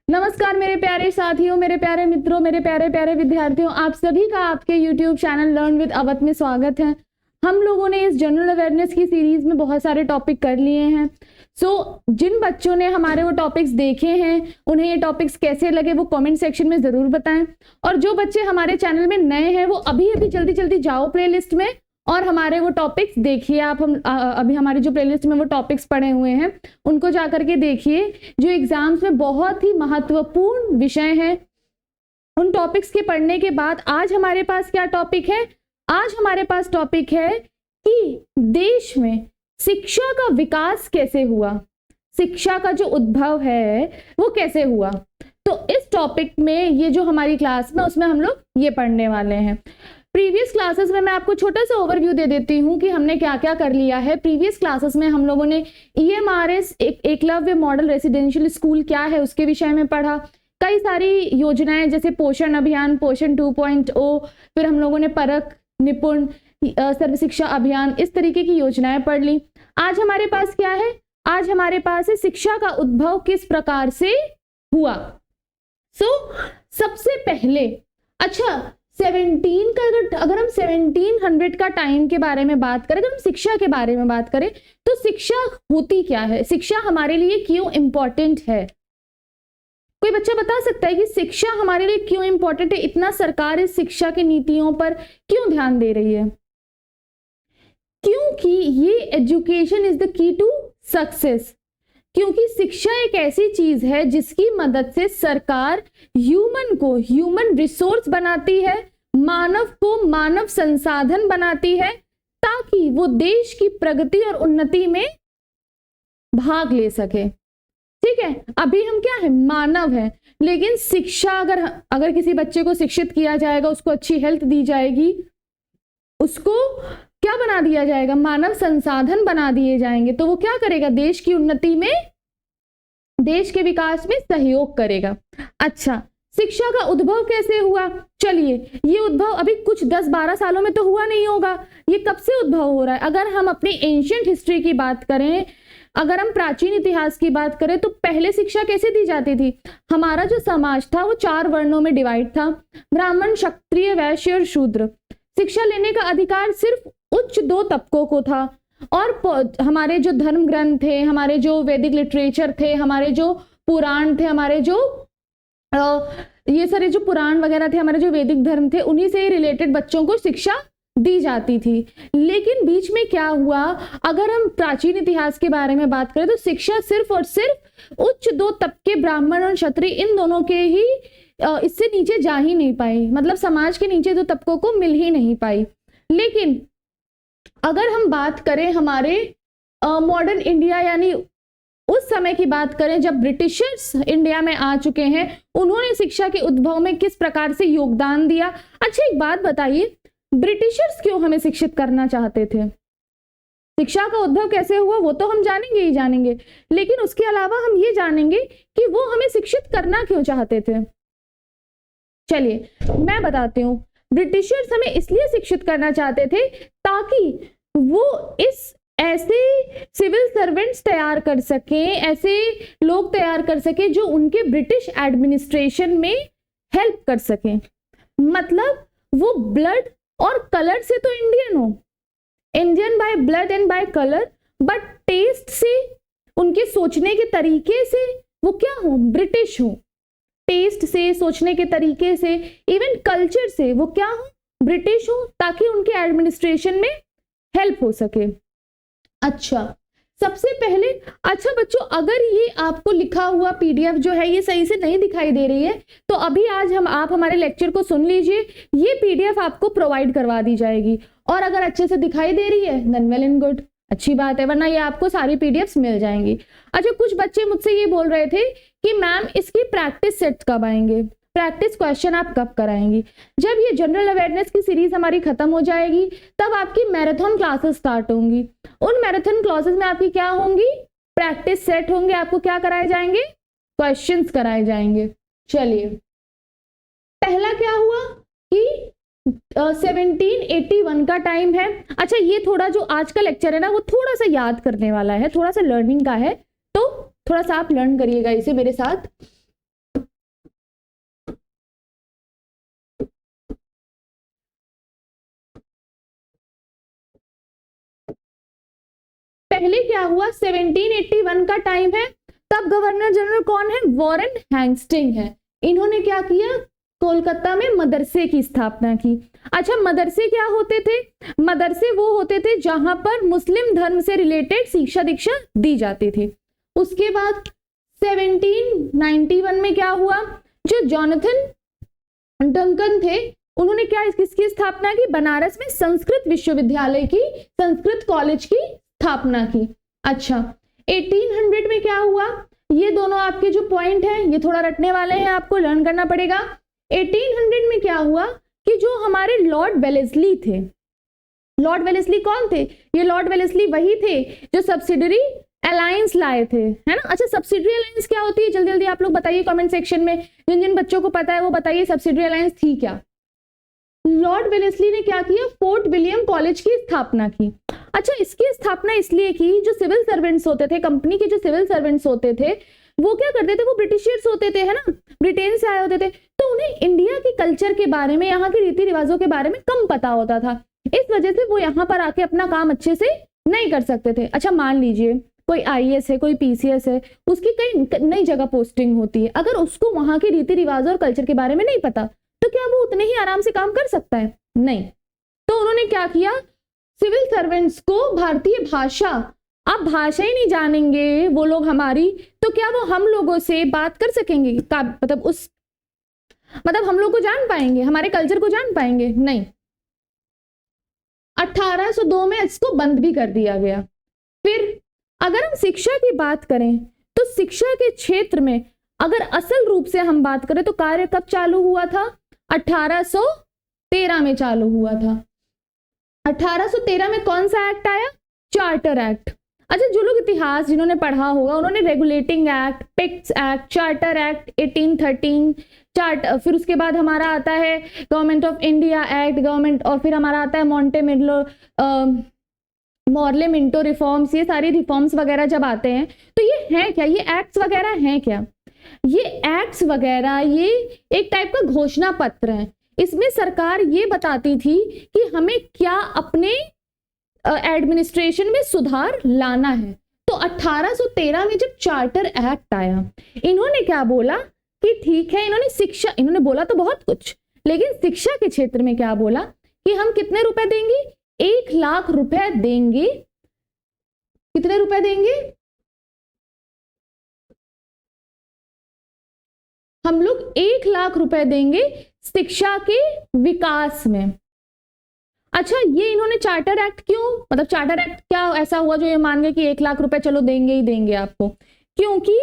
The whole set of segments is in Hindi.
नमस्कार मेरे प्यारे साथियों, मेरे प्यारे मित्रों, मेरे प्यारे प्यारे विद्यार्थियों, आप सभी का आपके YouTube channel learn with Awadh में स्वागत है। हम लोगों ने इस जनरल अवेयरनेस की सीरीज में बहुत सारे टॉपिक कर लिए हैं। जिन बच्चों ने हमारे वो टॉपिक्स देखे हैं, उन्हें ये टॉपिक्स कैसे लगे वो कमेंट सेक्शन में जरूर बताएं। और जो बच्चे हमारे चैनल में नए हैं वो अभी अभी जल्दी जल्दी जाओ प्लेलिस्ट में और हमारे वो टॉपिक्स देखिए। आप अभी हमारी जो प्लेलिस्ट में वो टॉपिक्स पढ़े हुए हैं उनको जाकर के देखिए, जो एग्जाम्स में बहुत ही महत्वपूर्ण विषय हैं। उन टॉपिक्स के पढ़ने के बाद आज हमारे पास क्या टॉपिक है? आज हमारे पास टॉपिक है कि देश में शिक्षा का विकास कैसे हुआ, शिक्षा का जो उद्भव है वो कैसे हुआ। तो इस टॉपिक में ये जो हमारी क्लास में उसमें हम लोग ये पढ़ने वाले हैं। प्रीवियस क्लासेस में मैं आपको छोटा सा ओवरव्यू दे देती हूँ कि हमने क्या क्या कर लिया है। प्रीवियस क्लासेस में हम लोगों ने EMRS Eklavya model residential school क्या है उसके विषय में पढ़ा। कई सारी योजनाएं जैसे पोषण अभियान, पोषण 2.0, फिर हम लोगों ने परख, निपुण, सर्व शिक्षा अभियान, इस तरीके की योजनाएं पढ़ ली। आज हमारे पास क्या है? आज हमारे पास है शिक्षा का उद्भव किस प्रकार से हुआ। सबसे पहले 17 का अगर हम 1700 का टाइम के बारे में बात करें, अगर हम शिक्षा के बारे में बात करें तो शिक्षा होती क्या है, शिक्षा हमारे लिए क्यों इंपॉर्टेंट है? कोई बच्चा बता सकता है कि शिक्षा हमारे लिए क्यों इंपॉर्टेंट है? इतना सरकार इस शिक्षा की नीतियों पर क्यों ध्यान दे रही है? क्योंकि ये education is the key to success. क्योंकि शिक्षा एक ऐसी चीज है जिसकी मदद से सरकार ह्यूमन रिसोर्स बनाती है, मानव को मानव संसाधन बनाती है ताकि वो देश की प्रगति और उन्नति में भाग ले सके। ठीक है, अभी हम क्या है? मानव है। लेकिन शिक्षा अगर किसी बच्चे को शिक्षित किया जाएगा, उसको अच्छी हेल्थ दी जाएगी, उसको क्या बना दिया जाएगा? मानव संसाधन बना दिए जाएंगे, तो वो क्या करेगा? देश की उन्नति में, देश के विकास में सहयोग करेगा। अच्छा, शिक्षा का उद्भव कैसे हुआ? चलिए, ये उद्भव अभी कुछ 10-12 सालों में तो हुआ नहीं होगा। ये कब से उद्भव हो रहा है? अगर हम अपनी एंशिएंट हिस्ट्री की बात करें, अगर हम प्राचीन इतिहास की बात करें तो पहले शिक्षा कैसे दी जाती थी? हमारा जो समाज था वो 4 वर्णों में डिवाइड था, ब्राह्मण, क्षत्रिय, वैश्य और शूद्र। शिक्षा लेने का अधिकार सिर्फ उच्च 2 तबकों को था। और हमारे जो धर्म ग्रंथ थे, हमारे जो वैदिक लिटरेचर थे, हमारे जो पुराण थे, हमारे जो ये सारे जो पुराण वगैरह थे, हमारे जो वैदिक धर्म थे, उन्हीं से ही रिलेटेड बच्चों को शिक्षा दी जाती थी। लेकिन बीच में क्या हुआ? अगर हम प्राचीन इतिहास के बारे में बात करें तो शिक्षा सिर्फ और सिर्फ उच्च 2 तबके, ब्राह्मण और क्षत्रिय, इन दोनों के ही, इससे नीचे जा ही नहीं पाई। मतलब समाज के नीचे 2 तबकों को मिल ही नहीं पाई। लेकिन अगर हम बात करें हमारे मॉडर्न इंडिया, यानी उस समय की बात करें जब ब्रिटिशर्स इंडिया में आ चुके हैं, उन्होंने शिक्षा के उद्भव में किस प्रकार से योगदान दिया। अच्छा, एक बात बताइए, ब्रिटिशर्स क्यों हमें शिक्षित करना चाहते थे? शिक्षा का उद्भव कैसे हुआ वो तो हम जानेंगे ही जानेंगे, लेकिन उसके अलावा हम ये जानेंगे कि वो हमें शिक्षित करना क्यों चाहते थे। चलिए मैं बताती हूँ। ब्रिटिशर्स हमें इसलिए शिक्षित करना चाहते थे ताकि वो ऐसे सिविल सर्वेंट्स तैयार कर सके, ऐसे लोग तैयार कर सके जो उनके ब्रिटिश एडमिनिस्ट्रेशन में हेल्प कर सके। मतलब वो ब्लड और कलर से तो इंडियन हो, Indian by blood and by colour, but taste से, उनके सोचने के तरीके से वो क्या हो? ब्रिटिश हो। टेस्ट से, सोचने के तरीके से, इवन कल्चर से वो क्या हो? ब्रिटिश हो, ताकि उनके एडमिनिस्ट्रेशन में हेल्प हो सके। अच्छा, सबसे पहले, अच्छा बच्चों, अगर ये आपको लिखा हुआ PDF जो है ये सही से नहीं दिखाई दे रही है तो अभी आप हमारे लेक्चर को सुन लीजिए, ये PDF आपको प्रोवाइड करवा दी जाएगी। और अगर अच्छे से दिखाई दे रही है देन वेल एंड गुड, अच्छी बात है, वरना ये आपको सारी PDFs मिल जाएंगी। अच्छा, कुछ बच्चे मुझसे ये बोल रहे थे कि मैम इसकी प्रैक्टिस सेट कब आएंगे, प्रैक्टिस क्वेश्चन आप कब कराएंगी? जब ये जनरल अवेयरनेस की सीरीज हमारी खत्म हो जाएगी तब आपकी मैराथन क्लासेस स्टार्ट होंगी। उन मैराथन क्लासेस में आपकी क्या होंगी? प्रैक्टिस सेट होंगे। आपको क्या कराए जाएंगे? क्वेश्चंस कराए जाएंगे। चलिए, पहला क्या हुआ कि 1781 का टाइम है। अच्छा, ये थोड़ा जो आज का लेक्चर है ना वो थोड़ा सा याद करने वाला है, थोड़ा सा लर्निंग का है, तो थोड़ा सा आप लर्न करिएगा इसे मेरे साथ। पहले क्या हुआ, 1781 का टाइम है, तब गवर्नर जनरल कौन है, वॉरेन हेस्टिंग है। इन्होंने क्या किया, कोलकाता में मदरसे की स्थापना की। अच्छा, मदरसे क्या होते थे, मदरसे वो होते थे जहां पर मुस्लिम धर्म से रिलेटेड शिक्षा दीक्षा दी जाती थी। उसके बाद 1791 में क्या हुआ, जो जोनाथन डंकन थे उन्होंने क्या किसकी स्थापना की, बनारस में संस्कृत विश्वविद्यालय की, संस्कृत कॉलेज की स्थापना की। अच्छा, 1800 में क्या हुआ, ये दोनों आपके जो पॉइंट हैं ये थोड़ा रटने वाले हैं, आपको लर्न करना पड़ेगा। 1800 में क्या हुआ कि जो हमारे लॉर्ड वेलेस्ली थे, लॉर्ड वेलेस्ली कौन थे, ये लॉर्ड वेलेस्ली वही थे जो सब्सिडरी अलायंस लाए थे, है ना। अच्छा, सब्सिडरी अलायंस क्या होती है, जल्दी जल्दी आप लोग बताइए कमेंट सेक्शन में, जिन जिन बच्चों को पता है वो बताइए सब्सिडरी अलायंस थी क्या। लॉर्ड वेलेस्ली ने क्या किया, फोर्ट विलियम कॉलेज की स्थापना की। अच्छा, इसकी स्थापना इसलिए की, जो सिविल सर्वेंट्स होते थे, कंपनी के जो सिविल सर्वेंट्स होते थे वो क्या करते थे, वो ब्रिटिशर्स होते थे, है ना, ब्रिटेन से आए होते थे, तो उन्हें इंडिया के कल्चर के बारे में, यहाँ के रीति रिवाजों के बारे में कम पता होता था। इस वजह से वो यहाँ पर आके अपना काम अच्छे से नहीं कर सकते थे। अच्छा, मान लीजिए कोई आईएएस है, कोई पीसीएस है, उसकी कई नई जगह पोस्टिंग होती है, अगर उसको वहां के रीति रिवाज और कल्चर के बारे में नहीं पता तो क्या वो उतने ही आराम से काम कर सकता है, नहीं। तो उन्होंने क्या किया, सिविल सर्वेंट्स को भारतीय भाषा, आप भाषा ही नहीं जानेंगे वो लोग हमारी, तो क्या वो हम लोगों से बात कर सकेंगे, मतलब हम लोग को जान पाएंगे, हमारे कल्चर को जान पाएंगे, नहीं। 1802 में इसको बंद भी कर दिया गया। फिर अगर हम शिक्षा की बात करें तो शिक्षा के क्षेत्र में अगर असल रूप से हम बात करें तो कार्य कब चालू हुआ था, 1813 में चालू हुआ था। 1813 में कौन सा एक्ट आया, चार्टर एक्ट। अच्छा, जो लोग इतिहास जिन्होंने पढ़ा होगा उन्होंने regulating act, Picts act, charter act 1813, फिर उसके बाद हमारा आता है government of India act, government, और फिर हमारा आता है मॉर्ले मिंटो रिफॉर्म्स। ये सारी रिफॉर्म्स वगैरह जब आते हैं तो ये हैं क्या, ये एक्ट्स वगैरह हैं क्या, ये एक्ट्स वगैरह ये एक टाइप का घोषणा पत्र है। इसमें सरकार ये बताती थी कि हमें क्या अपने एडमिनिस्ट्रेशन में सुधार लाना है। तो 1813 में जब चार्टर एक्ट आया, इन्होंने क्या बोला कि ठीक है, इन्होंने बोला तो बहुत कुछ, लेकिन शिक्षा के क्षेत्र में क्या बोला कि हम कितने रुपए देंगे, 1 लाख रुपए देंगे। कितने रुपए देंगे, हम लोग 1 लाख रुपए देंगे शिक्षा के विकास में। अच्छा, ये इन्होंने चार्टर एक्ट क्यों, मतलब चार्टर एक्ट क्या ऐसा हुआ जो ये मान गए कि 1 लाख रुपए चलो देंगे ही देंगे आपको, क्योंकि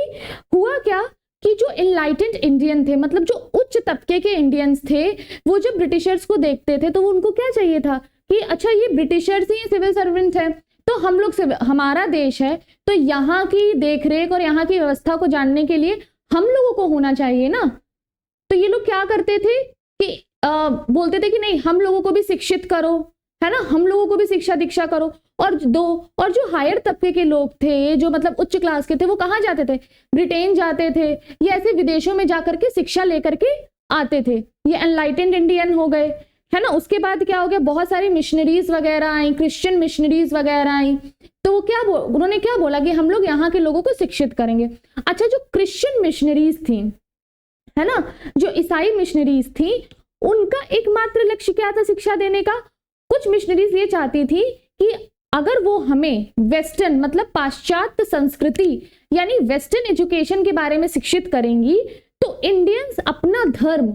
हुआ क्या कि जो इनलाइटेंड इंडियन थे, मतलब जो उच्च तबके के इंडियंस थे, वो जब ब्रिटिशर्स को देखते थे तो उनको क्या चाहिए था कि अच्छा ये ब्रिटिशर्स ही सिविल सर्वेंट है, तो हम लोग हमारा देश है तो यहाँ की देखरेख और यहाँ की व्यवस्था को जानने के लिए हम लोगों को होना चाहिए ना। तो ये लोग क्या करते थे कि बोलते थे कि नहीं, हम लोगों को भी शिक्षित करो, है ना, हम लोगों को भी शिक्षा दीक्षा करो। और जो हायर तबके के लोग थे, जो मतलब उच्च क्लास के थे, वो कहाँ जाते थे, ब्रिटेन जाते थे, या ऐसे विदेशों में जाकर के शिक्षा लेकर के आते थे। ये एनलाइटेंड इंडियन हो गए, है ना। उसके बाद क्या हो गया, बहुत सारी मिशनरीज वगैरह आई, क्रिश्चियन मिशनरीज वगैरह आई, तो वो उन्होंने क्या बोला कि हम लोग यहाँ के लोगों को शिक्षित करेंगे। अच्छा, जो क्रिश्चियन मिशनरीज थी, है ना, जो ईसाई मिशनरीज थी, उनका एकमात्र लक्ष्य क्या था शिक्षा देने का। कुछ मिशनरीज ये चाहती थी कि अगर वो हमें वेस्टर्न, मतलब पाश्चात्य संस्कृति यानी वेस्टर्न एजुकेशन के बारे में शिक्षित करेंगी तो इंडियंस अपना धर्म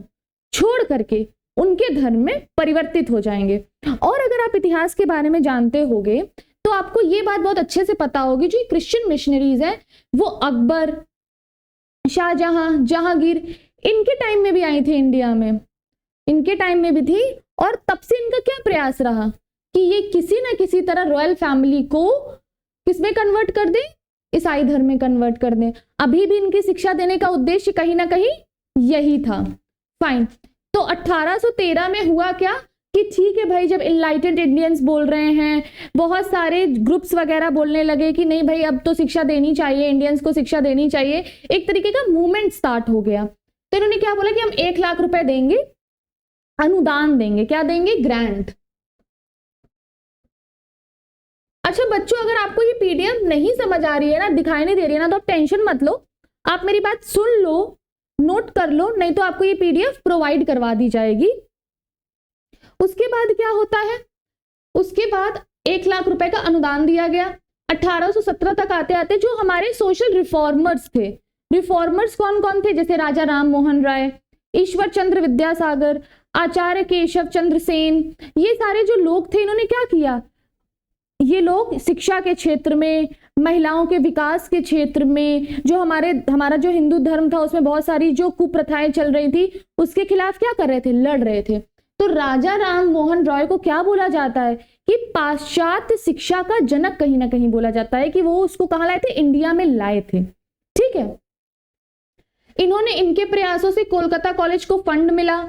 छोड़ करके उनके धर्म में परिवर्तित हो जाएंगे। और अगर आप इतिहास के बारे में जानते होगे तो आपको ये बात बहुत अच्छे से पता होगी, जो क्रिश्चियन मिशनरीज हैं वो अकबर, शाहजहां, जहांगीर, इनके टाइम में भी आई थी इंडिया में, इनके टाइम में भी थी। और तब से इनका क्या प्रयास रहा कि ये किसी ना किसी तरह रॉयल फैमिली को किसमें कन्वर्ट कर दे, ईसाई धर्म में कन्वर्ट कर दे। अभी भी इनकी शिक्षा देने का उद्देश्य कहीं ना कहीं यही था। फाइन, तो 1813 में हुआ क्या कि ठीक है भाई, जब इनलाइटेंड इंडियंस बोल रहे हैं, बहुत सारे ग्रुप्स वगैरह बोलने लगे कि नहीं भाई अब तो शिक्षा देनी चाहिए, इंडियंस को शिक्षा देनी चाहिए, एक तरीके का मूवमेंट स्टार्ट हो गया। तो इन्होंने क्या बोला कि हम 1 लाख रुपए देंगे, अनुदान देंगे, क्या देंगे, ग्रांट। अच्छा बच्चों, अगर आपको ये पीडीएफ नहीं समझ आ रही है ना, दिखाई नहीं दे रही है ना, तो आप टेंशन मत लो, आप मेरी बात सुन लो, नोट कर लो, नहीं तो आपको ये पीडीएफ प्रोवाइड करवा दी जाएगी। उसके बाद क्या होता है, उसके बाद 1 लाख रुपए का अनुदान दिया गया। 1817 तक आते आते जो हमारे सोशल रिफॉर्मर्स थे, रिफॉर्मर्स कौन कौन थे, जैसे राजा राम मोहन राय, ईश्वर चंद्र विद्यासागर, आचार्य केशव चंद्र सेन, ये सारे जो लोग थे, इन्होंने क्या किया, ये लोग शिक्षा के क्षेत्र में, महिलाओं के विकास के क्षेत्र में, जो हमारा जो हिंदू धर्म था उसमें बहुत सारी जो कुप्रथाएं चल रही थी उसके खिलाफ क्या कर रहे थे, लड़ रहे थे। तो राजा राम मोहन रॉय को क्या बोला जाता है कि पाश्चात्य शिक्षा का जनक कहीं ना कहीं बोला जाता है, कि वो उसको कहाँ लाए थे, इंडिया में लाए थे। ठीक है, इन्होंने, इनके प्रयासों से कोलकाता कॉलेज को फंड मिला।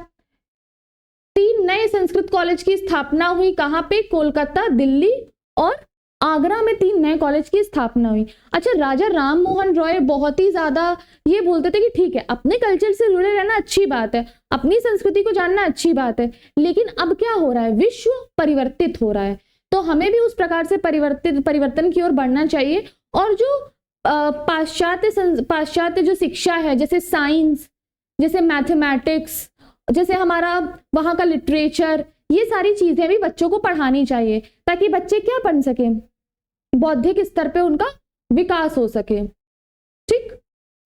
3 नए संस्कृत कॉलेज की स्थापना हुई, कहां पे, कोलकाता, दिल्ली और आगरा में 3 नए कॉलेज की स्थापना हुई। अच्छा, राजा राम मोहन रॉय बहुत ही ज्यादा ये बोलते थे कि ठीक है, अपने कल्चर से जुड़े रहना अच्छी बात है, अपनी संस्कृति को जानना अच्छी बात है, लेकिन अब क्या हो रहा है, विश्व परिवर्तित हो रहा है, तो हमें भी उस प्रकार से परिवर्तन की ओर बढ़ना चाहिए। और जो पाश्चात्य जो शिक्षा है, जैसे साइंस, जैसे मैथमेटिक्स, जैसे हमारा वहां का लिटरेचर, ये सारी चीजें भी बच्चों को पढ़ानी चाहिए, ताकि बच्चे क्या बन सके, बौद्धिक स्तर पे उनका विकास हो सके। ठीक,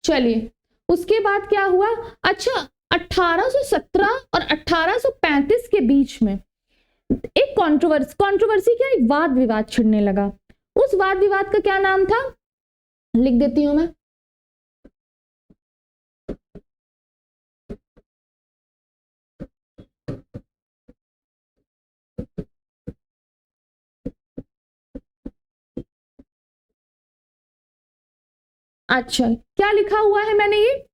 चलिए उसके बाद क्या हुआ। अच्छा, 1817 और 1835 के बीच में एक कंट्रोवर्सी क्या, एक वाद विवाद छिड़ने लगा। उस वाद विवाद का क्या नाम था, लिख देती हूं मैं। अच्छा, क्या लिखा हुआ है मैंने, ये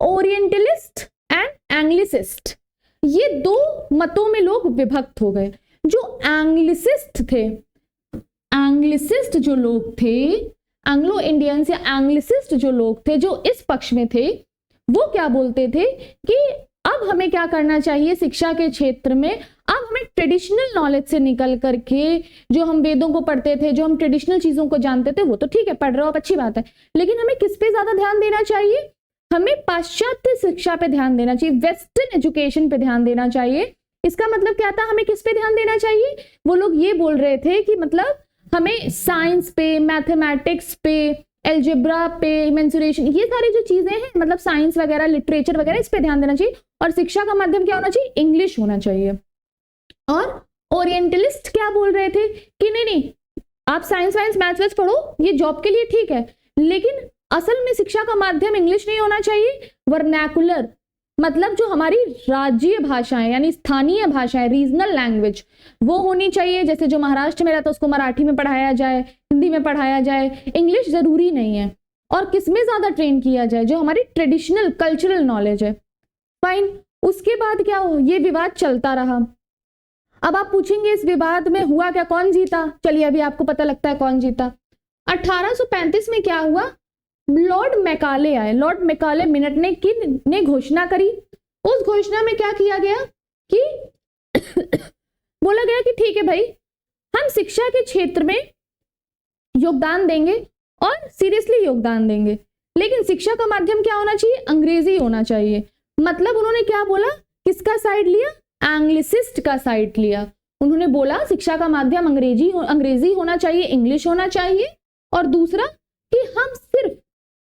ओरिएंटलिस्ट एंड एंग्लिसिस्ट, ये 2 मतों में लोग विभक्त हो गए। जो एंग्लिसिस्ट थे, एंग्लिसिस्ट जो लोग थे, एंग्लो इंडियंस या एंग्लिसिस्ट जो लोग थे, जो इस पक्ष में थे, वो क्या बोलते थे कि अब हमें क्या करना चाहिए शिक्षा के क्षेत्र में, अब हमें ट्रेडिशनल नॉलेज से निकल करके, जो हम वेदों को पढ़ते थे, जो हम ट्रेडिशनल चीजों को जानते थे, वो तो ठीक है, पढ़ रहे हो आप, अच्छी बात है, लेकिन हमें किस पे ज्यादा ध्यान देना चाहिए, हमें पाश्चात्य शिक्षा पे ध्यान देना चाहिए, वेस्टर्न एजुकेशन पे ध्यान देना चाहिए। इसका मतलब क्या था, हमें किस पे ध्यान देना चाहिए, वो लोग ये बोल रहे थे कि मतलब हमें साइंस पे, मैथमेटिक्स पे, एल्जेब्रा पे, मेंसुरेशन, ये सारी जो चीजें हैं, मतलब साइंस वगैरह, लिटरेचर वगैरह, इस पे ध्यान देना चाहिए, और शिक्षा का माध्यम क्या होना चाहिए, इंग्लिश होना चाहिए। और ओरिएंटलिस्ट क्या बोल रहे थे कि नहीं नहीं, आप साइंस वाइंस मैथ्स पढ़ो, ये जॉब के लिए ठीक है, लेकिन असल में शिक्षा का माध्यम इंग्लिश नहीं होना चाहिए, वर्नैकुलर, मतलब जो हमारी राज्य भाषाएं यानी स्थानीय भाषाएं, रीजनल लैंग्वेज, वो होनी चाहिए। जैसे जो महाराष्ट्र में रहता है उसको मराठी में पढ़ाया जाए, हिंदी में पढ़ाया जाए, इंग्लिश जरूरी नहीं है। और किसमें ज्यादा ट्रेन किया जाए, जो हमारी ट्रेडिशनल कल्चरल नॉलेज है। फाइन, उसके बाद क्या हो, ये विवाद चलता रहा। अब आप पूछेंगे इस विवाद में हुआ क्या, कौन जीता, चलिए अभी आपको पता लगता है कौन जीता। 1835 में क्या हुआ, लॉर्ड मैकाले आए, लॉर्ड मैकाले मिनट ने घोषणा करी। उस घोषणा में क्या किया गया कि बोला गया कि ठीक है भाई, हम शिक्षा के क्षेत्र में योगदान देंगे और सीरियसली योगदान देंगे, लेकिन शिक्षा का माध्यम क्या होना चाहिए, अंग्रेजी होना चाहिए। मतलब उन्होंने क्या बोला, किसका साइड लिया, एंग्लिसिस्ट का साइड लिया। उन्होंने बोला शिक्षा का माध्यम अंग्रेजी होना चाहिए, इंग्लिश होना चाहिए, और दूसरा कि हम सिर्फ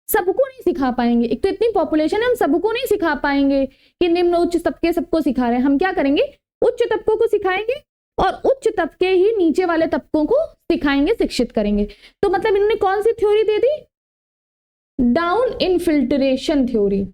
सबको नहीं सिखा पाएंगे, एक तो इतनी पॉपुलेशन है, हम सबको नहीं सिखा पाएंगे कि निम्न उच्च तबके सबको सिखा रहे हैं, हम क्या करेंगे, उच्च तबकों को सिखाएंगे और उच्च तबके ही नीचे वाले तबकों को सिखाएंगे, शिक्षित करेंगे। तो मतलब इन्होंने कौन सी थ्योरी दे दी, down infiltration theory.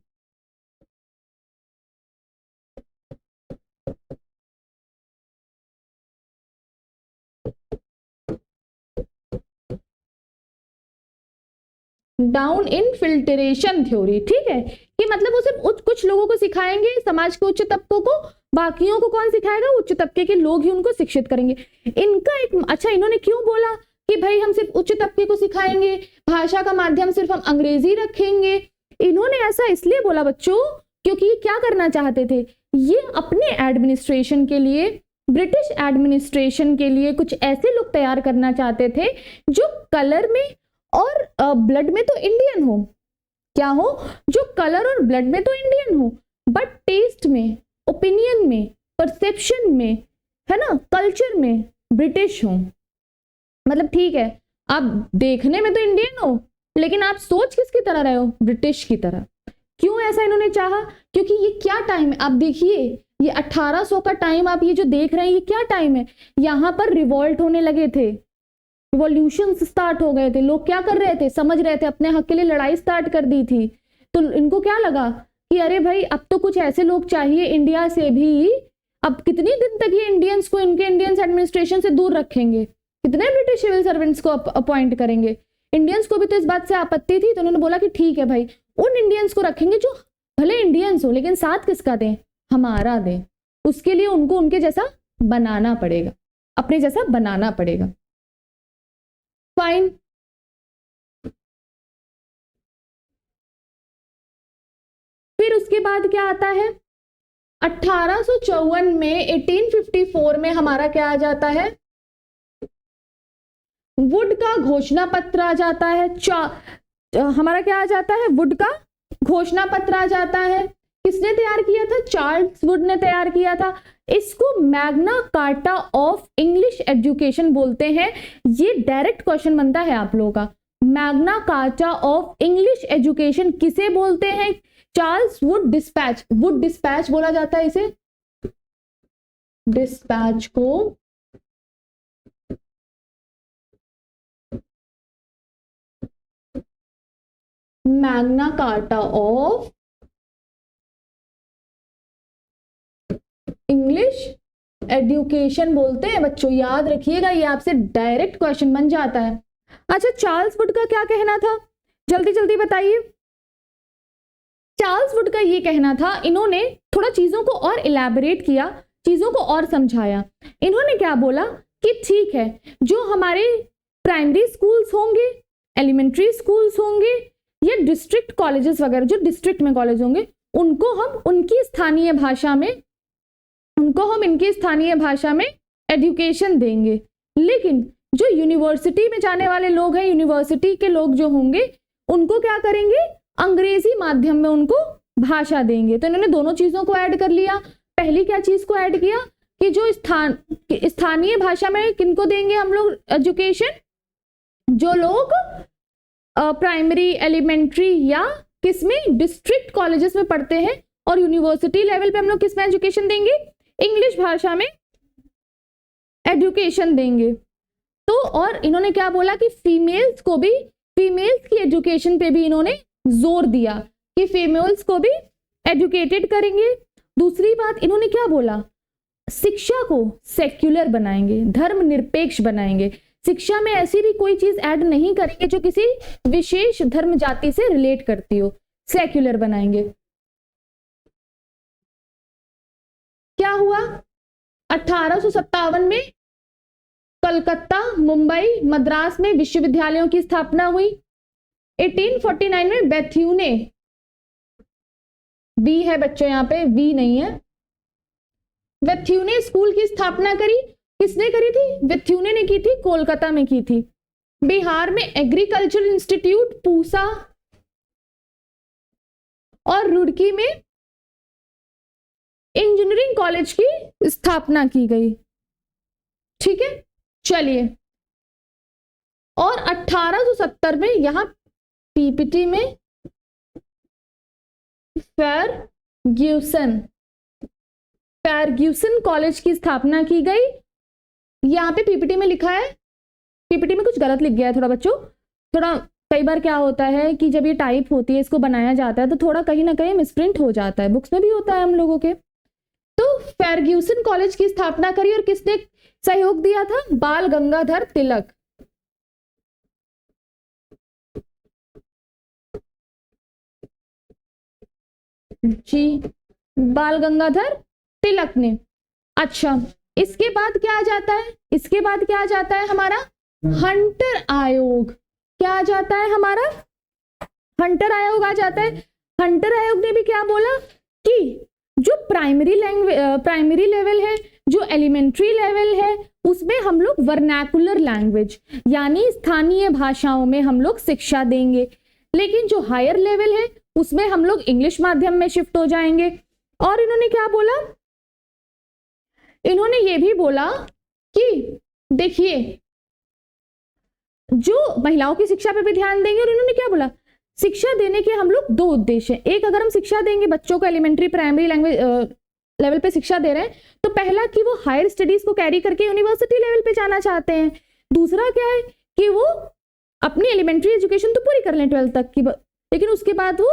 Down infiltration theory, ठीक है, कि मतलब वो सिर्फ कुछ लोगों को सिखाएंगे, समाज के उच्च तबकों को, बाकियों को कौन सिखाएगा, उच्च तबके के लोग ही उनको शिक्षित करेंगे। इनका एक अच्छा, इन्होंने क्यों बोला कि भाई हम सिर्फ उच्च तबके को सिखाएंगे, भाषा का माध्यम सिर्फ हम अंग्रेजी रखेंगे। इन्होंने ऐसा इसलिए बोला बच्चों, क्योंकि ये क्या करना चाहते थे, ये अपने एडमिनिस्ट्रेशन के लिए ब्रिटिश एडमिनिस्ट्रेशन के लिए कुछ ऐसे लोग तैयार करना चाहते थे जो कलर में और ब्लड में तो इंडियन हो, क्या हो, जो कलर और ब्लड में तो इंडियन हो बट टेस्ट में, ओपिनियन में, परसेप्शन में, है ना, कल्चर में ब्रिटिश हो। मतलब ठीक है, आप देखने में तो इंडियन हो लेकिन आप सोच किसकी तरह रहे हो, ब्रिटिश की तरह। क्यों ऐसा इन्होंने चाहा, क्योंकि ये क्या टाइम है, आप देखिए ये 1800 का टाइम, आप ये जो देख रहे हैं ये क्या टाइम है, यहाँ पर रिवॉल्ट होने लगे थे, रिवॉल्यूशन स्टार्ट हो गए थे, लोग क्या कर रहे थे, समझ रहे थे, अपने हक के लिए लड़ाई स्टार्ट कर दी थी। तो इनको क्या लगा कि अरे भाई अब तो कुछ ऐसे लोग चाहिए इंडिया से भी, अब कितनी दिन तक ये इंडियंस को, इनके इंडियंस एडमिनिस्ट्रेशन से दूर रखेंगे, कितने ब्रिटिश सिविल सर्वेंट्स को अपॉइंट करेंगे। इंडियंस को भी तो इस बात से आपत्ति थी, तो उन्होंने बोला कि ठीक है भाई उन इंडियंस को रखेंगे जो भले इंडियंस हो लेकिन साथ किसका दें, हमारा दें। उसके लिए उनको उनके जैसा बनाना पड़ेगा, अपने जैसा बनाना पड़ेगा। फाइन, फिर उसके बाद क्या आता है, 1854 में 1854 में हमारा क्या आ जाता है, वुड का घोषणा पत्र आ जाता है। हमारा क्या आ जाता है, वुड का घोषणा पत्र आ जाता है। किसने तैयार किया था, चार्ल्स वुड ने तैयार किया था। इसको Magna carta of English education बोलते हैं। ये डायरेक्ट क्वेश्चन बनता है आप लोगों का, Magna carta of English education किसे बोलते हैं, Charles Wood dispatch, Wood dispatch बोला जाता है इसे, डिस्पैच को Magna carta of English education बोलते हैं बच्चों, याद रखिएगा, ये आपसे डायरेक्ट क्वेश्चन बन जाता है। अच्छा, चार्ल्स वुड का क्या कहना था, जल्दी जल्दी बताइए। चार्ल्स वुड का ये कहना था, इन्होंने थोड़ा चीजों को और इलैबोरेट किया, चीजों को और समझाया। इन्होंने क्या बोला कि ठीक है, जो हमारे प्राइमरी स्कूल्स होंगे, एलिमेंट्री स्कूल्स होंगे या डिस्ट्रिक्ट कॉलेजेस वगैरह, जो डिस्ट्रिक्ट में कॉलेज होंगे, उनको हम उनकी स्थानीय भाषा में, उनको हम इनकी स्थानीय भाषा में एजुकेशन देंगे। लेकिन जो यूनिवर्सिटी में जाने वाले लोग हैं, यूनिवर्सिटी के लोग जो होंगे, उनको क्या करेंगे, अंग्रेजी माध्यम में उनको भाषा देंगे। तो इन्होंने दोनों चीजों को ऐड कर लिया। पहली क्या चीज को ऐड किया कि जो स्थानीय भाषा में किनको देंगे हम लोग एजुकेशन, जो लोग प्राइमरी, एलिमेंट्री या किसमें, डिस्ट्रिक्ट कॉलेजेस में पढ़ते हैं, और यूनिवर्सिटी लेवल पे हम लोग किसमें एजुकेशन देंगे, इंग्लिश भाषा में एजुकेशन देंगे। तो और इन्होंने क्या बोला कि फीमेल्स को भी, फीमेल्स की एजुकेशन पे भी इन्होंने जोर दिया कि फीमेल्स को भी एजुकेटेड करेंगे। दूसरी बात इन्होंने क्या बोला, शिक्षा को सेक्युलर बनाएंगे, धर्मनिरपेक्ष बनाएंगे। शिक्षा में ऐसी भी कोई चीज ऐड नहीं करेंगे जो किसी विशेष धर्म जाति से रिलेट करती हो, सेक्युलर बनाएंगे। क्या हुआ, 1857 में कलकत्ता, मुंबई, मद्रास में विश्वविद्यालयों की स्थापना हुई। 1849 में बेथ्यूने, वी है बच्चों यहाँ पे, वी नहीं है, बेथ्यूने स्कूल की स्थापना करी। किसने करी थी, बेथ्यूने ने की थी, कोलकाता में की थी। बिहार में एग्रीकल्चर इंस्टीट्यूट, पूसा और रुड़की में इंजीनियरिंग कॉलेज की स्थापना की गई। ठीक है, चलिए। और 1870 में यहां पीपीटी में फर्ग्यूसन कॉलेज की स्थापना की गई। यहाँ पे पीपीटी में लिखा है, पीपीटी में कुछ गलत लिख गया है थोड़ा बच्चों, थोड़ा कई बार क्या होता है कि जब ये टाइप होती है, इसको बनाया जाता है तो थोड़ा कहीं ना कहीं मिसप्रिंट हो जाता है, बुक्स में भी होता है हम लोगों के। तो फर्ग्यूसन कॉलेज की स्थापना करी और किसने सहयोग दिया था, बाल गंगाधर तिलक। जी, बाल गंगाधर तिलक ने। अच्छा, इसके बाद क्या आ जाता है, इसके बाद क्या आ जाता है हमारा हंटर आयोग। क्या आ जाता है हमारा, हंटर आयोग आ जाता है। हंटर आयोग ने भी क्या बोला कि जो प्राइमरी लेवल है, जो एलिमेंट्री लेवल है उसमें हम लोग वर्नैकुलर लैंग्वेज यानी स्थानीय भाषाओं में हम लोग शिक्षा देंगे, लेकिन जो हायर लेवल है उसमें हम लोग इंग्लिश माध्यम में शिफ्ट हो जाएंगे। और इन्होंने क्या बोला, इन्होंने ये भी बोला कि देखिए जो महिलाओं की शिक्षा पे भी ध्यान देंगे, और इन्होंने क्या बोला, शिक्षा देने के हम लोग दो उद्देश्य हैं। एक, अगर हम शिक्षा देंगे बच्चों को एलिमेंट्री प्राइमरी लैंग्वेज लेवल पे शिक्षा दे रहे हैं तो पहला कि वो हायर स्टडीज को कैरी करके यूनिवर्सिटी लेवल पे जाना चाहते हैं। दूसरा क्या है कि वो अपनी एलिमेंट्री एजुकेशन तो पूरी कर लें 12th तक की, लेकिन उसके बाद वो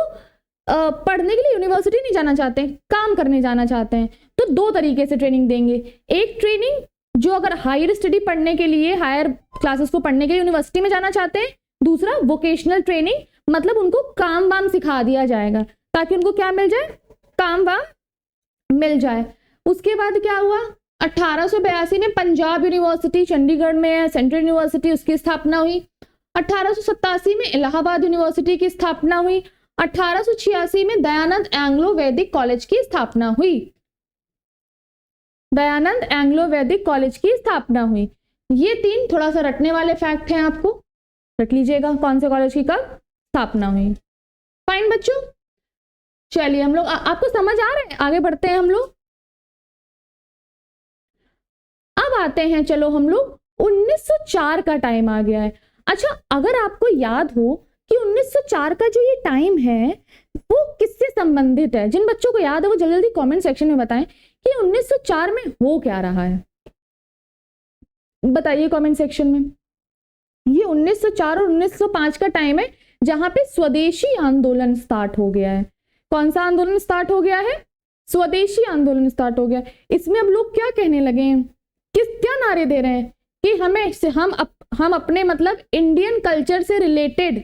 पढ़ने के लिए यूनिवर्सिटी नहीं जाना चाहते हैं, काम करने जाना चाहते हैं। तो दो तरीके से ट्रेनिंग देंगे। एक ट्रेनिंग जो अगर हायर स्टडी पढ़ने के लिए, हायर क्लासेस को पढ़ने के लिए यूनिवर्सिटी में जाना चाहते हैं। दूसरा वोकेशनल ट्रेनिंग, मतलब उनको काम वाम सिखा दिया जाएगा ताकि उनको क्या मिल जाए, काम वाम मिल जाए। उसके बाद क्या हुआ, 1882 में पंजाब यूनिवर्सिटी चंडीगढ़ में है, सेंट्रल यूनिवर्सिटी, उसकी स्थापना हुई। 1887 में इलाहाबाद यूनिवर्सिटी की स्थापना हुई। 1886 में दयानंद एंग्लो वैदिक कॉलेज की स्थापना हुई। दयानंद एंग्लो वैदिक कॉलेज की स्थापना हुई। ये तीन थोड़ा सा रटने वाले फैक्ट हैं, आपको रट लीजिएगा कौन से कॉलेज की कब स्थापना हुई। फाइन बच्चों, चलिए हम लोग आपको समझ आ रहे हैं, आगे बढ़ते हैं हम लोग। अब आते हैं, चलो हम लोग 1904 का टाइम आ गया है। अच्छा, अगर आपको याद हो कि 1904 का जो ये टाइम है वो किससे संबंधित है, जिन बच्चों को याद है वो जल्दी जल्दी कमेंट सेक्शन में बताएं कि 1904 में हो क्या रहा है। बताइए कमेंट सेक्शन में। ये 1904 और 1905 का टाइम है जहां पे स्वदेशी आंदोलन स्टार्ट हो गया है। कौन सा आंदोलन स्टार्ट हो गया है, स्वदेशी आंदोलन स्टार्ट हो गया। इसमें अब लोग क्या कहने लगे हैं, क्या नारे दे रहे हैं कि हम अपने मतलब इंडियन कल्चर से रिलेटेड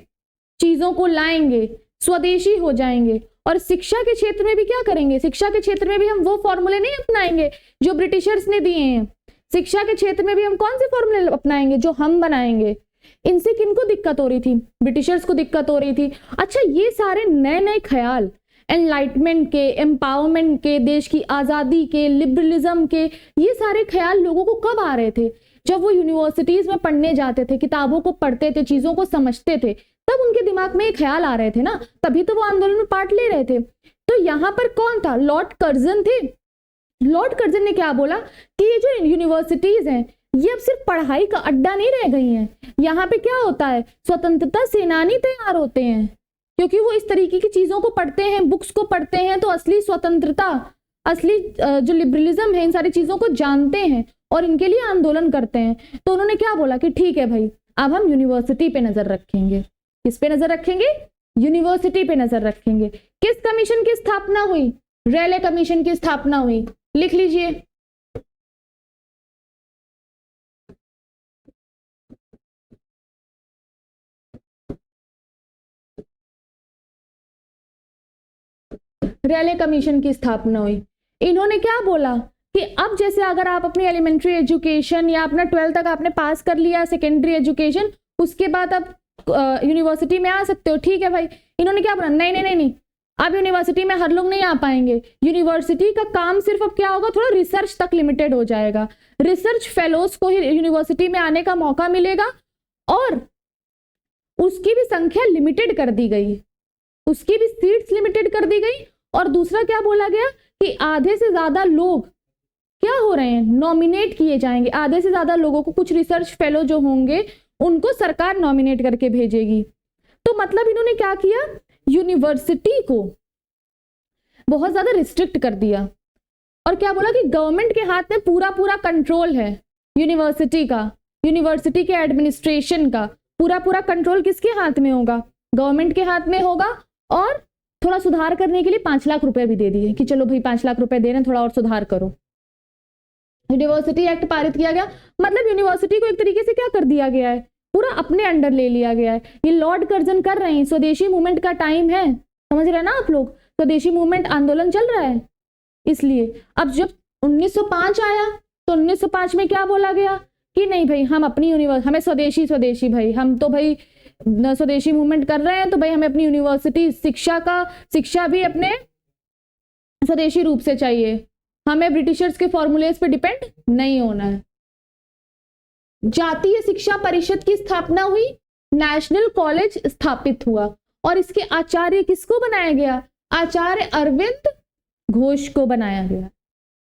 चीजों को लाएंगे, स्वदेशी हो जाएंगे। और शिक्षा के क्षेत्र में भी क्या करेंगे, शिक्षा के क्षेत्र में भी हम वो फॉर्मूले नहीं अपनाएंगे जो ब्रिटिशर्स ने दिए हैं। शिक्षा के क्षेत्र में भी हम कौन से फॉर्मूले अपनाएंगे, जो हम बनाएंगे। इनसे किनको दिक्कत हो रही थी, ब्रिटिशर्स को दिक्कत हो रही थी। अच्छा, ये सारे नए नए ख्याल एनलाइटमेंट के, एम्पावरमेंट के, देश की आज़ादी के, लिबरलिज्म के, ये सारे ख्याल लोगों को कब आ रहे थे, जब वो यूनिवर्सिटीज में पढ़ने जाते थे, किताबों को पढ़ते थे, चीज़ों को समझते थे, तब उनके दिमाग में ये ख्याल आ रहे थे ना, तभी तो वो आंदोलन में पार्ट ले रहे थे। तो यहाँ पर कौन था, लॉर्ड कर्जन थे। लॉर्ड कर्जन ने क्या बोला कि ये जो यूनिवर्सिटीज हैं ये अब सिर्फ पढ़ाई का अड्डा नहीं रह गई हैं, यहाँ पे क्या होता है, स्वतंत्रता सेनानी तैयार होते हैं, क्योंकि वो इस तरीके की चीजों को पढ़ते हैं, बुक्स को पढ़ते हैं, तो असली स्वतंत्रता, असली जो लिबरलिज्म है, इन सारी चीजों को जानते हैं और इनके लिए आंदोलन करते हैं। तो उन्होंने क्या बोला कि ठीक है भाई, अब हम यूनिवर्सिटी पे नजर रखेंगे। किस पे नजर रखेंगे, यूनिवर्सिटी पे नजर रखेंगे। किस कमीशन की स्थापना हुई, रेले कमीशन की स्थापना हुई, लिख लीजिए। रेले कमीशन की स्थापना हुई। इन्होंने क्या बोला कि अब जैसे अगर आप अपनी एलिमेंट्री एजुकेशन या अपना 12th तक आपने पास कर लिया, सेकेंडरी एजुकेशन, उसके बाद आप यूनिवर्सिटी में आ सकते हो, ठीक है भाई। इन्होंने क्या बोला, नहीं नहीं नहीं नहीं, अब यूनिवर्सिटी में हर लोग नहीं आ पाएंगे। यूनिवर्सिटी का काम सिर्फ अब क्या होगा, थोड़ा रिसर्च तक लिमिटेड हो जाएगा। रिसर्च फेलोज को ही यूनिवर्सिटी में आने का मौका मिलेगा और उसकी भी संख्या लिमिटेड कर दी गई, उसकी भी सीट्स लिमिटेड कर दी गई। और दूसरा क्या बोला गया कि आधे से ज्यादा लोग क्या हो रहे हैं, नॉमिनेट किए जाएंगे। आधे से ज्यादा लोगों को, कुछ रिसर्च फेलो जो होंगे उनको सरकार नॉमिनेट करके भेजेगी। तो मतलब इन्होंने क्या किया, यूनिवर्सिटी को बहुत ज्यादा रिस्ट्रिक्ट कर दिया और क्या बोला कि गवर्नमेंट के हाथ में पूरा पूरा कंट्रोल है यूनिवर्सिटी का, यूनिवर्सिटी के एडमिनिस्ट्रेशन का पूरा पूरा कंट्रोल किसके हाथ में होगा, गवर्नमेंट के हाथ में होगा। और थोड़ा सुधार करने के लिए 5 लाख रुपए भी दे दिए कि चलो भाई 5 लाख रुपए दे रहे हैं, थोड़ा और सुधार करो। यूनिवर्सिटी एक्ट पारित किया गया, मतलब यूनिवर्सिटी को एक तरीके से क्या कर दिया गया है, पूरा अपने अंडर ले लिया गया है। ये लॉर्ड कर्जन कर रहे हैं, स्वदेशी मूवमेंट का टाइम है, समझ रहे हैं ना आप लोग, स्वदेशी मूवमेंट आंदोलन चल रहा है। इसलिए अब जब 1905 आया तो 1905 में क्या बोला गया कि नहीं भाई, हम अपनी यूनिवर्सिटी, हमें स्वदेशी भाई, हम तो भाई स्वदेशी मूवमेंट कर रहे हैं, तो भाई हमें अपनी यूनिवर्सिटी शिक्षा भी अपने स्वदेशी रूप से चाहिए, हमें ब्रिटिशर्स के फॉर्मूलेज पे डिपेंड नहीं होना है। जातीय शिक्षा परिषद की स्थापना हुई, नेशनल कॉलेज स्थापित हुआ और इसके आचार्य किसको बनाया गया? आचार्य अरविंद घोष को बनाया गया।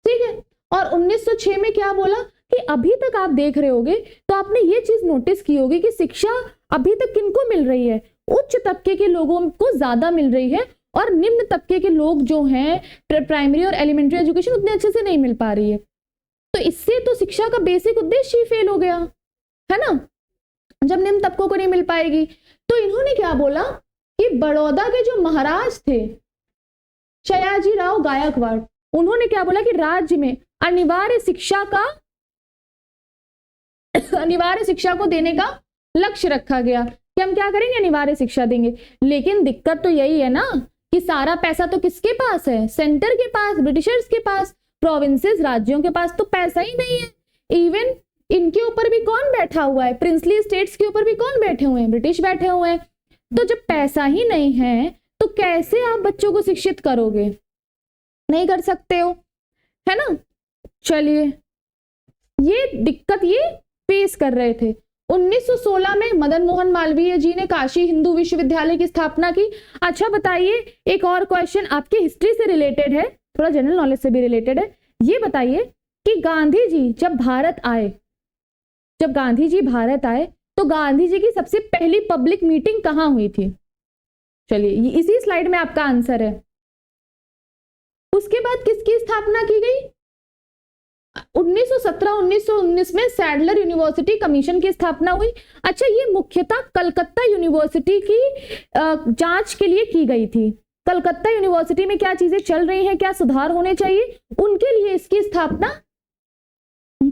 ठीक है। और 1906 में क्या बोला कि अभी तक आप देख रहे होगे तो आपने ये चीज नोटिस की होगी कि शिक्षा अभी तक किनको मिल रही है? उच्च तबके के लोगों को ज्यादा मिल रही है और निम्न तबके के लोग जो हैं प्राइमरी और एलिमेंट्री एजुकेशन उतने अच्छे से नहीं मिल पा रही है। तो इससे तो शिक्षा का बेसिक उद्देश्य ही फेल हो गया है ना, जब निम्न तबकों को नहीं मिल पाएगी। तो इन्होंने क्या बोला कि बड़ौदा के जो महाराज थे सयाजी राव गायकवाड़, उन्होंने क्या बोला कि राज्य में अनिवार्य शिक्षा को देने का लक्ष्य रखा गया कि हम क्या करेंगे, अनिवार्य शिक्षा देंगे। लेकिन दिक्कत तो यही है ना कि सारा पैसा तो किसके पास है? सेंटर के पास, ब्रिटिशर्स के पास। प्रोविंसेस, राज्यों के पास तो पैसा ही नहीं है। इवन इनके ऊपर भी कौन बैठा हुआ है? प्रिंसली स्टेट्स के ऊपर भी कौन बैठे हुए हैं? ब्रिटिश बैठे हुए हैं। तो जब पैसा ही नहीं है तो कैसे आप बच्चों को शिक्षित करोगे? नहीं कर सकते हो, है ना। चलिए, ये दिक्कत ये फेस कर रहे थे। 1916 में मदन मोहन मालवीय जी ने काशी हिंदू विश्वविद्यालय की स्थापना की। अच्छा बताइए, एक और क्वेश्चन आपके हिस्ट्री से रिलेटेड है, थोड़ा जनरल नॉलेज से भी रिलेटेड है। ये बताइए कि गांधी जी जब भारत आए तो गांधी जी की सबसे पहली पब्लिक मीटिंग कहां हुई थी? चलिए, इसी स्लाइड में आपका आंसर है। उसके बाद किसकी स्थापना की गई? 1917-1919 में सैडलर यूनिवर्सिटी कमीशन की स्थापना हुई। अच्छा, ये मुख्यतः कलकत्ता यूनिवर्सिटी की जांच के लिए की गई थी। कलकत्ता यूनिवर्सिटी में क्या चीजें चल रही हैं, क्या सुधार होने चाहिए, उनके लिए इसकी स्थापना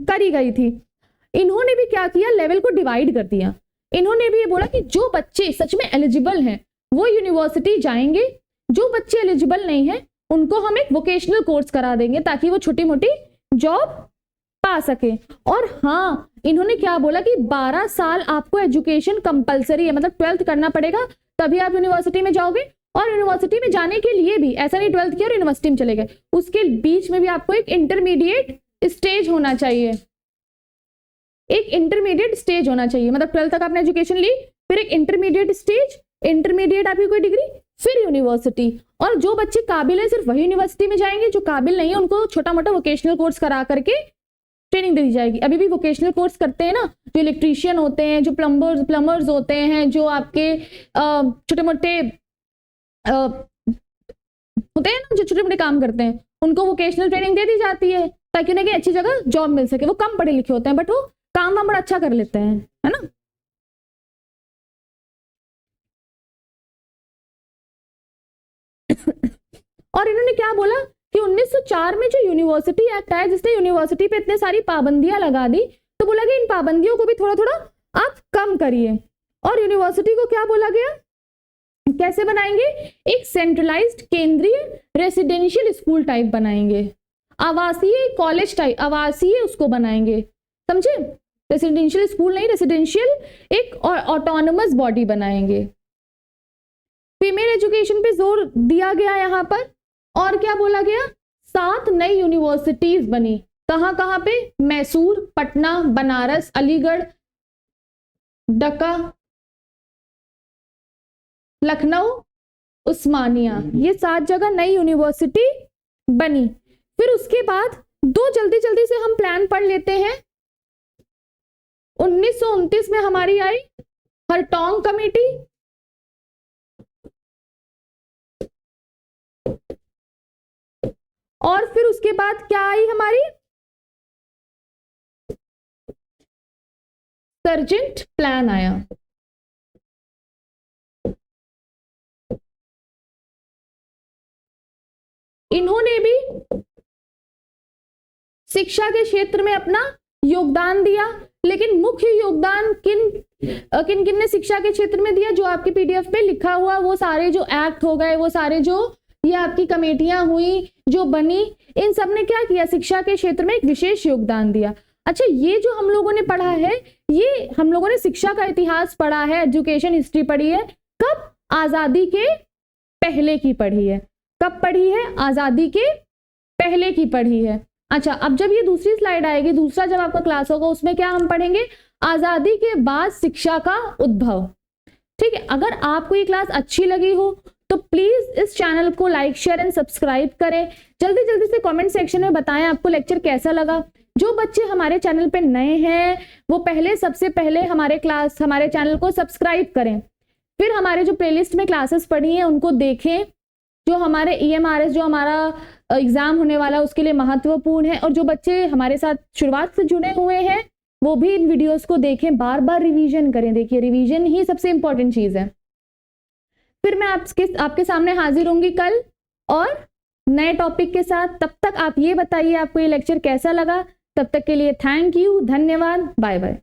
करी गई थी। इन्होंने भी क्या किया, लेवल को डिवाइड कर दिया। इन्होंने भी ये बोला कि जो बच्चे सच में एलिजिबल हैं वो यूनिवर्सिटी जाएंगे, जो बच्चे एलिजिबल नहीं है उनको हम एक वोकेशनल कोर्स करा देंगे ताकि वो छोटी मोटी जॉब पा सके। और हाँ, इन्होंने क्या बोला कि 12 साल आपको एजुकेशन कंपलसरी है, मतलब 12th करना पड़ेगा तभी आप यूनिवर्सिटी में जाओगे। और यूनिवर्सिटी में जाने के लिए भी ऐसा नहीं 12th किया और यूनिवर्सिटी में चले गए, उसके बीच में भी आपको एक इंटरमीडिएट स्टेज होना चाहिए। एक इंटरमीडिएट स्टेज होना चाहिए, मतलब 12th तक आपने एजुकेशन ली, फिर एक इंटरमीडिएट स्टेज, इंटरमीडिएट आपकी कोई डिग्री, फिर यूनिवर्सिटी। और जो बच्चे काबिल है सिर्फ वही यूनिवर्सिटी में जाएंगे, जो काबिल नहीं है उनको छोटा मोटा वोकेशनल कोर्स करा करके ट्रेनिंग दी जाएगी। अभी भी वोकेशनल कोर्स करते हैं ना, जो इलेक्ट्रीशियन होते हैं, जो प्लम्बर्स होते हैं, जो आपके छोटे मोटे होते हैं ना, जो छोटे मोटे काम करते हैं, उनको वोकेशनल ट्रेनिंग दे दी जाती है ताकि उन्हें अच्छी जगह जॉब मिल सके। वो कम पढ़े लिखे होते हैं बट वो काम वाम बड़ा अच्छा कर लेते हैं, है ना। और इन्होंने क्या बोला कि 1904 में जो यूनिवर्सिटी एक्ट आया जिसने यूनिवर्सिटी पे इतने सारी पाबंदियां लगा दी, तो बोला कि इन पाबंदियों को भी थोड़ा थोड़ा आप कम करिए। और यूनिवर्सिटी को क्या बोला गया, कैसे बनाएंगे, एक सेंट्रलाइज्ड केंद्रीय रेसिडेंशियल स्कूल टाइप बनाएंगे, आवासीय कॉलेज टाइप, आवासीय उसको बनाएंगे, समझे। रेसिडेंशियल स्कूल नहीं, रेसिडेंशियल एक ऑटोनोमस बॉडी बनाएंगे। फीमेल एजुकेशन पे जोर दिया गया यहाँ पर। और क्या बोला गया, 7 नई यूनिवर्सिटीज बनी। कहां कहां पे, मैसूर, पटना, बनारस, अलीगढ़, ढाका, लखनऊ, उस्मानिया, ये 7 जगह नई यूनिवर्सिटी बनी। फिर उसके बाद दो जल्दी जल्दी से हम प्लान पढ़ लेते हैं। 1929 में हमारी आई हरटोंग कमेटी, और फिर उसके बाद क्या आई हमारी, सर्जेंट प्लान आया। इन्होंने भी शिक्षा के क्षेत्र में अपना योगदान दिया, लेकिन मुख्य योगदान किन किन ने शिक्षा के क्षेत्र में दिया, जो आपके पीडीएफ पे लिखा हुआ, वो सारे जो एक्ट हो गए, वो सारे जो ये आपकी कमेटियां हुई जो बनी, इन सब ने क्या किया, शिक्षा के क्षेत्र में एक विशेष योगदान दिया। अच्छा, ये जो हम लोगों ने पढ़ा है, ये हम लोगों ने शिक्षा का इतिहास पढ़ा है, एजुकेशन हिस्ट्री पढ़ी है, कब, आजादी के पहले की पढ़ी है। कब पढ़ी है, आजादी के पहले की पढ़ी है। अच्छा, अब जब ये दूसरी स्लाइड आएगी, दूसरा जब आपका क्लास होगा, उसमें क्या हम पढ़ेंगे, आजादी के बाद शिक्षा का उद्भव। ठीक है, अगर आपको ये क्लास अच्छी लगी हो तो प्लीज इस चैनल को लाइक शेयर एंड सब्सक्राइब करें। जल्दी जल्दी से कमेंट सेक्शन में बताएं आपको लेक्चर कैसा लगा। जो बच्चे हमारे चैनल पे नए हैं वो सबसे पहले हमारे चैनल को सब्सक्राइब करें, फिर हमारे जो प्लेलिस्ट में क्लासेस पढ़ी हैं उनको देखें, जो हमारे EMRS जो हमारा एग्जाम होने वाला है उसके लिए महत्वपूर्ण है। और जो बच्चे हमारे साथ शुरुआत से जुड़े हुए हैं वो भी इन वीडियोस को देखें, बार बार रिवीजन करें। देखिए, रिवीजन ही सबसे इंपॉर्टेंट चीज है। फिर मैं आपके सामने हाजिर होंगी कल और नए टॉपिक के साथ। तब तक आप ये बताइए आपको ये लेक्चर कैसा लगा। तब तक के लिए थैंक यू, धन्यवाद, बाय बाय।